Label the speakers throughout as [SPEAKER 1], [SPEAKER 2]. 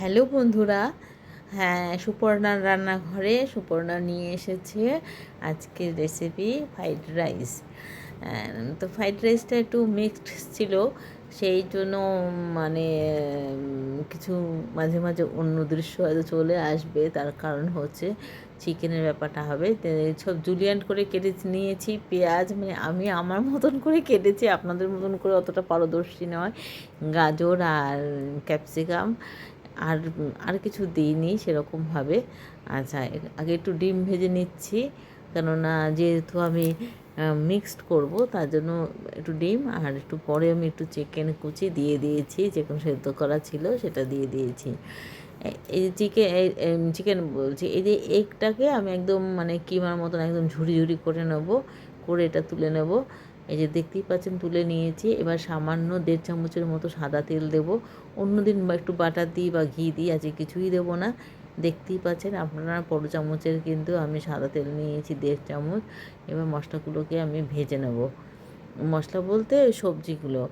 [SPEAKER 1] Hello বন্ধুরা। হ্যাঁ, সুপর্ণার রান্নাঘরে সুপর্ণা নিয়ে এসেছে আজকের রেসিপি ফ্রাইড রাইস। তো ফ্রাইড রাইসটা একটু মিক্সড ছিল, সেই জন্য মানে কিছু মাঝে মাঝে অন্য দৃশ্য হয়তো চলে আসবে। তার কারণ হচ্ছে চিকেনের ব্যাপারটা হবে। সব জুলিয়ান করে কেটে নিয়েছি পেঁয়াজ, মানে আমি আমার মতন করে কেটেছি, আপনাদের মতন করে অতটা পারদর্শী নয়। গাজর আর ক্যাপসিকাম আর আর কিছু দিইনি সেরকমভাবে। আচ্ছা, আগে একটু ডিম ভেজে নিচ্ছি, কেননা যেহেতু আমি মিক্সড করব তার জন্য একটু ডিম, আর একটু পরে আমি একটু চিকেন কুচি দিয়ে দিয়েছি, চিকেন সেদ্ধ করা ছিল সেটা দিয়ে দিয়েছি। এই চিকেন বলছি, এই যে এগটাকে আমি একদম মানে কিমার মতন একদম ঝুড়ি ঝুড়ি করে নেব, করে এটা তুলে নেব। এই যে দেখতেই পাচ্ছেন তুলে নিয়েছি। এবার সামান্য 1.5 চামচের মতো সাদা তেল দেব। অন্যদিন একটু বাটার দিই বা ঘি দিই, আজকে কিছুই দেবো না। দেখতেই পাচ্ছেন আপনারা, বড় চামচের কিন্তু আমি সাদা তেল নিয়েছি 1.5 চামচ। এবার মশলাগুলোকে আমি ভেজে নেব। মশলা বলতে ওই সবজিগুলো,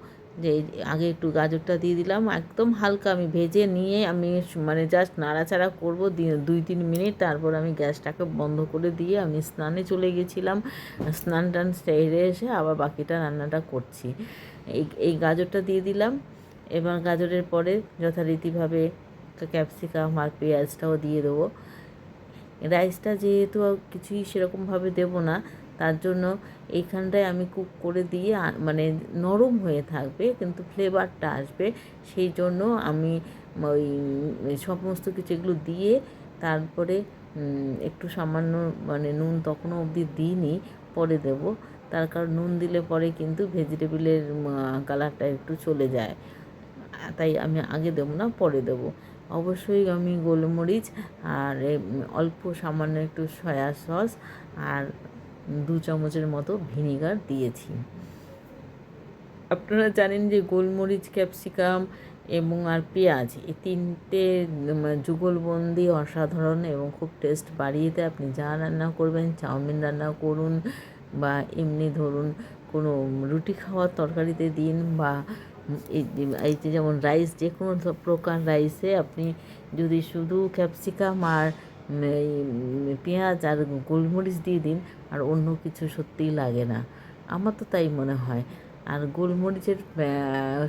[SPEAKER 1] যে আগে একটু গাজরটা দিয়ে দিলাম, একদম হালকা আমি ভেজে নিয়ে আমি মানে জাস্ট নাড়াচাড়া করবো 2-3 মিনিট, তারপর আমি গ্যাসটাকে বন্ধ করে দিয়ে আমি স্নানে চলে গেছিলাম। স্নান টান সেরে এসে আবার বাকিটা রান্নাটা করছি। এই গাজরটা দিয়ে দিলাম। এবার গাজরের পরে যথারীতিভাবে ক্যাপসিকাম আর পেঁয়াজটাও দিয়ে দেবো। রাইসটা যেহেতু কিছুই সেরকমভাবে দেবো না, তার জন্য এইখানটায় আমি কুক করে দিয়ে মানে নরম হয়ে থাকবে কিন্তু ফ্লেভারটা আসবে, সেই জন্য আমি ওই সমস্ত কিছু এগুলো দিয়ে তারপরে একটু সামান্য মানে নুন তখনও অবধি দিইনি, পরে দেব। তার কারণ নুন দিলে পরে কিন্তু ভেজিটেবিলের কালারটা একটু চলে যায়, তাই আমি আগে দেবো না, পরে দেবো। অবশ্যই আমি গোলমরিচ আর অল্প সামান্য একটু সয়া সস আর 2 চামচের মতো ভিনিগার দিয়েছি। আপনারা জানেন যে গোলমরিচ, ক্যাপসিকাম এবং আর পেঁয়াজ, এই তিনটে যুগলবন্দি অসাধারণ এবং খুব টেস্ট বাড়িয়ে দেয়। আপনি যা রান্না করবেন, চাউমিন রান্না করুন বা এমনি ধরুন কোনো রুটি খাওয়ার তরকারিতে দিন, বা এই যে যেমন রাইস, যে কোনো প্রকার রাইসে আপনি যদি শুধু ক্যাপসিকাম আর পেঁয়াজ আর গোলমরিচ দিয়ে দিন, আর অন্য কিছু সত্যিই লাগে না, আমার তো তাই মনে হয়। আর গোলমরিচের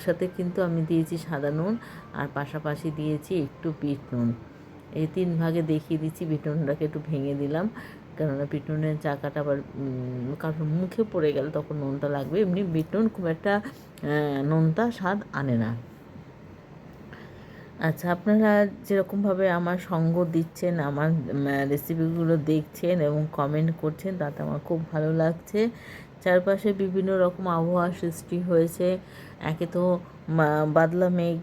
[SPEAKER 1] সাথে কিন্তু আমি দিয়েছি সাদা নুন, আর পাশাপাশি দিয়েছি একটু বিট নুন। এই 3 ভাগে দেখিয়ে দিচ্ছি। বিট নুনটাকে একটু ভেঙে দিলাম, কেননা বিট নুনের চাকাটা আবার কারোর মুখে পড়ে গেলে তখন নুনটা লাগবে। এমনি বিট নুন খুব একটা নোনতা স্বাদ আনে না। আচ্ছা, আপনারা যেরকমভাবে আমার সঙ্গ দিচ্ছেন, আমার রেসিপিগুলো দেখছেন এবং কমেন্ট করছেন, তাতে আমার খুব ভালো লাগছে। চারপাশে বিভিন্ন রকম আবহাওয়া সৃষ্টি হয়েছে। একে তো বাদলা মেঘ,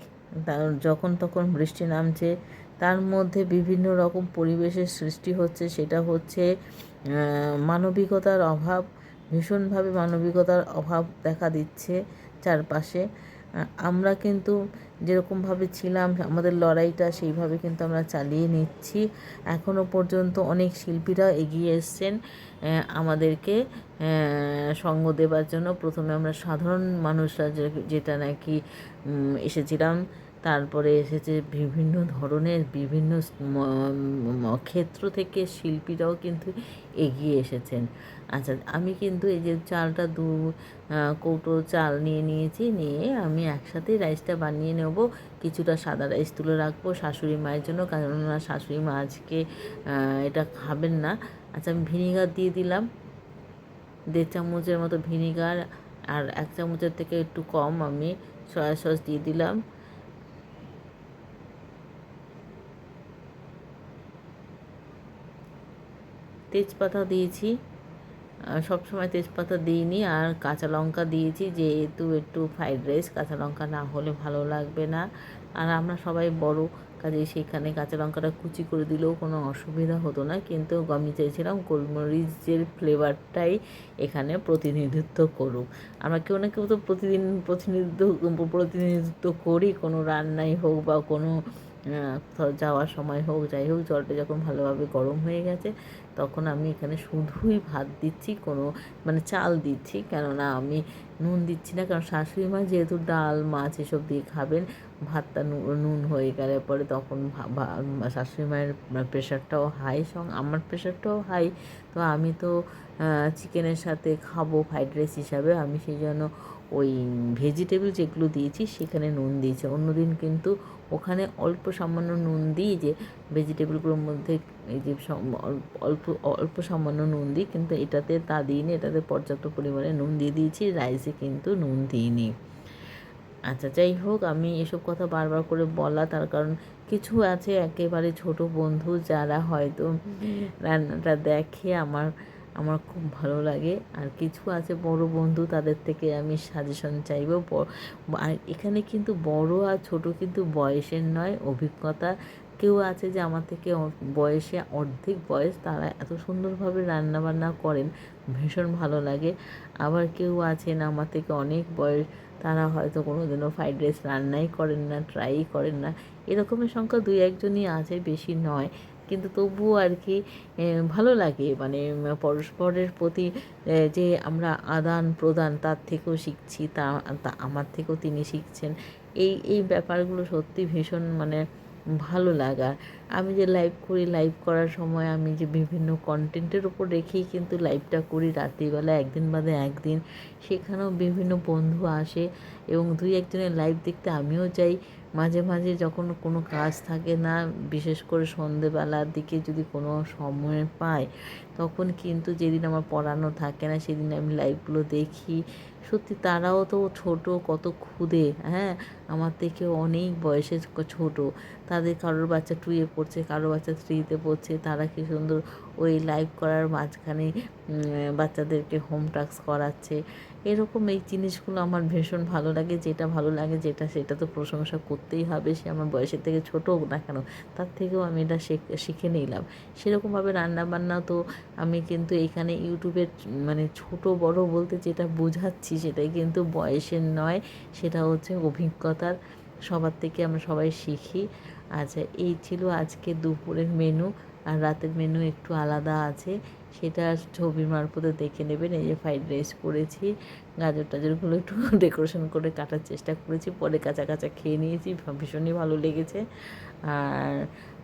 [SPEAKER 1] যখন তখন বৃষ্টি নামছে, তার মধ্যে বিভিন্ন রকম পরিবেশের সৃষ্টি হচ্ছে। সেটা হচ্ছে মানবিকতার অভাব, ভীষণভাবে মানবিকতার অভাব দেখা দিচ্ছে চারপাশে। আমরা কিন্তু যেরকমভাবে ছিলাম, আমাদের লড়াইটা সেইভাবে কিন্তু আমরা চালিয়ে নিচ্ছি। এখনও পর্যন্ত অনেক শিল্পীরা এগিয়ে এসছেন আমাদেরকে সঙ্গ দেবার জন্য। প্রথমে আমরা সাধারণ মানুষরা যেটা নাকি এসেছিলাম, তারপরে এসেছে বিভিন্ন ধরনের বিভিন্ন ক্ষেত্র থেকে শিল্পীরাও কিন্তু এগিয়ে এসেছেন। আচ্ছা, আমি কিন্তু এই যে চালটা কৌটো চাল নিয়েছি, নিয়ে আমি একসাথেই রাইসটা বানিয়ে নেব। কিছুটা সাদা রাইস তুলে রাখবো শাশুড়ি মায়ের জন্য, কারণ ওনার শাশুড়ি মা আজকে এটা খাবেন না। আচ্ছা, আমি ভিনিগার দিয়ে দিলাম 1.5 চামচের মতো ভিনিগার, আর 1 চামচের থেকে একটু কম আমি সয়া সস দিয়ে দিলাম। তেজপাতা দিয়েছি, সবসময় তেজপাতা দিইনি, আর কাঁচা লঙ্কা দিয়েছি, যেহেতু একটু ফ্রাইড রাইস কাঁচা লঙ্কা না হলে ভালো লাগবে না। আর আমরা সবাই বড়, কাজেই সেখানে কাঁচা লঙ্কাটা কুচি করে দিলেও কোনো অসুবিধা হতো না, কিন্তু আমি চাইছিলাম গোলমরিচের ফ্লেভারটাই এখানে প্রতিনিধিত্ব করুক। আমরা কেউ না কেউ তো প্রতিনিধিত্ব করি, কোনো রান্নাই হোক বা কোনো কোথাও যাওয়ার সময় হোক যাই হোক, জলটা যখন ভালোভাবে গরম হয়ে গেছে তখন আমি এখানে শুধুই ভাত দিচ্ছি, কোনো মানে চাল দিচ্ছি, কেননা আমি নুন দিচ্ছি না, কারণ শাশুড়ি মা যেহেতু ডাল মাছ এসব দিয়ে খাবেন, ভাতটা নুন হয়ে গেলে পরে তখন শাশুড়ি মায়ের প্রেশারটাও হাই, সঙ্গে আমার প্রেশারটাও হাই। তো আমি তো চিকেনের সাথে খাবো ফ্রাইড রাইস হিসাবে, আমি সেই জন্য ওই ভেজিটেবল যেগুলো দিয়েছি সেখানে নুন দিয়েছি। অন্যদিন কিন্তু ওখানে অল্প সামান্য নুন দিই, যে ভেজিটেবলগুলোর মধ্যে এই যে অল্প অল্প সামান্য নুন দিই, কিন্তু এটাতে তা দিইনি, এটাতে পর্যাপ্ত পরিমাণে নুন দিয়ে দিয়েছি, রাইসে কিন্তু নুন দিইনি। আচ্ছা, যাই হোক, আমি এসব কথা বারবার করে বলা তার কারণ কিছু আছে একেবারে ছোট বন্ধু যারা হয়তো রান্নাটা দেখে আমার আমার খুব ভালো লাগে, আর কিছু আছে বড় বন্ধু, তাদের থেকে আমি সাজেশন চাইবো। আর এখানে কিন্তু বড় আর ছোট কিন্তু বয়সের নয়, অভিজ্ঞতা। কেউ আছে যে আমার থেকে বয়সে অর্ধেক বয়স, তারা এত সুন্দরভাবে রান্নাবান্না করেন, ভীষণ ভালো লাগে। আবার কেউ আছেন আমার থেকে অনেক বয়স, তারা হয়তো কোনো দিনও ফ্রাইড রাইস রান্নাই করেন না, ট্রাইই করেন না। এরকমের সংখ্যা 2-1জনই আছে, বেশি নয়, কিন্তু তবুও আর কি ভালো লাগে, মানে পরস্পরের প্রতি যে আমরা আদান প্রদান, তার থেকেও শিখছি, তা আমার থেকেও তিনি শিখছেন। এই ব্যাপারগুলো সত্যি ভীষণ মানে ভালো লাগা। আমি যে লাইভ করি, লাইভ করার সময় আমি যে বিভিন্ন কন্টেন্টের উপর রেখেই কিন্তু লাইভটা করি রাত্রিবেলা, একদিন বাদে একদিন, সেখানেও বিভিন্ন বন্ধু আসে এবং 2-1জনের লাইভ দেখতে আমিও যাই। মাঝে মাঝে যখন কোনো কাজ থাকে না, বিশেষ করে সন্ধেবেলার দিকে যদি কোনো সময় পাই, তখন কিন্তু যেদিন আমার পড়ানো থাকে না সেদিন আমি লাইভগুলো দেখি। সত্যি তারাও তো ছোট, কত ক্ষুদে, হ্যাঁ, আমার থেকে অনেক বয়সে ছোট। তাদের কারোর বাচ্চা 2-এ পড়ছে, কারোর বাচ্চা 3-তে পড়ছে, তারা কি সুন্দর ওই লাইভ করার মাঝখানে বাচ্চাদেরকে হোম টাস্ক করাচ্ছে। এরকম এই জিনিসগুলো আমার ভীষণ ভালো লাগে। যেটা ভালো লাগে যেটা, সেটা তো প্রশংসা করতেই হবে, সে আমার বয়সের থেকে ছোটো হোক না কেন, তার থেকেও আমি এটা শিখে নিলাম। সেরকমভাবে রান্নাবান্না তো আমি কিন্তু এখানে ইউটিউবের মানে ছোট বড় বলতে যেটা বোঝাচ্ছি সেটাই কিন্তু বয়সের নয়, সেটা হচ্ছে অভিজ্ঞতার। সবার থেকে আমরা সবাই শিখি। আচ্ছা, এই ছিল আজকে দুপুরের মেনু, আর রাতের মেনু একটু আলাদা আছে, সেটা ছবির মারফতে দেখে নেবেন। এই যে ফ্রাইড রাইস করেছি, গাজর টাজরগুলো একটু ডেকোরেশন করে কাটার চেষ্টা করেছি, পরে কাঁচা কাঁচা খেয়ে নিয়েছি, ভীষণই ভালো লেগেছে। আর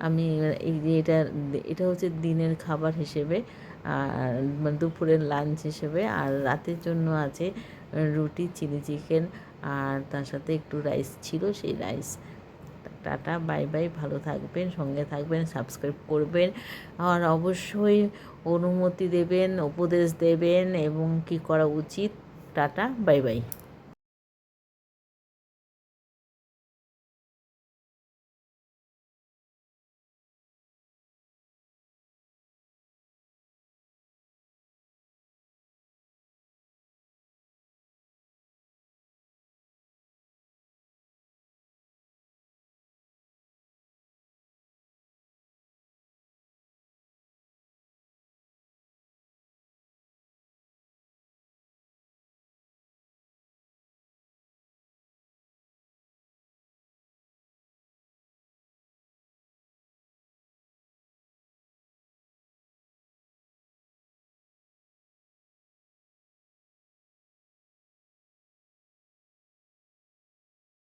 [SPEAKER 1] আমি এই যে এটা হচ্ছে দিনের খাবার হিসেবে, আর মানে দুপুরের লাঞ্চ হিসেবে। আর রাতের জন্য আছে রুটি, চিলি চিকেন, আর তার সাথে একটু রাইস ছিল, সেই রাইস। টাটা, বাই বাই, ভালো থাকবেন, সঙ্গে থাকবেন, সাবস্ক্রাইব করবেন, আর অবশ্যই অনুমতি দেবেন, উপদেশ দেবেন এবং কী করা উচিত। Tata, bye bye.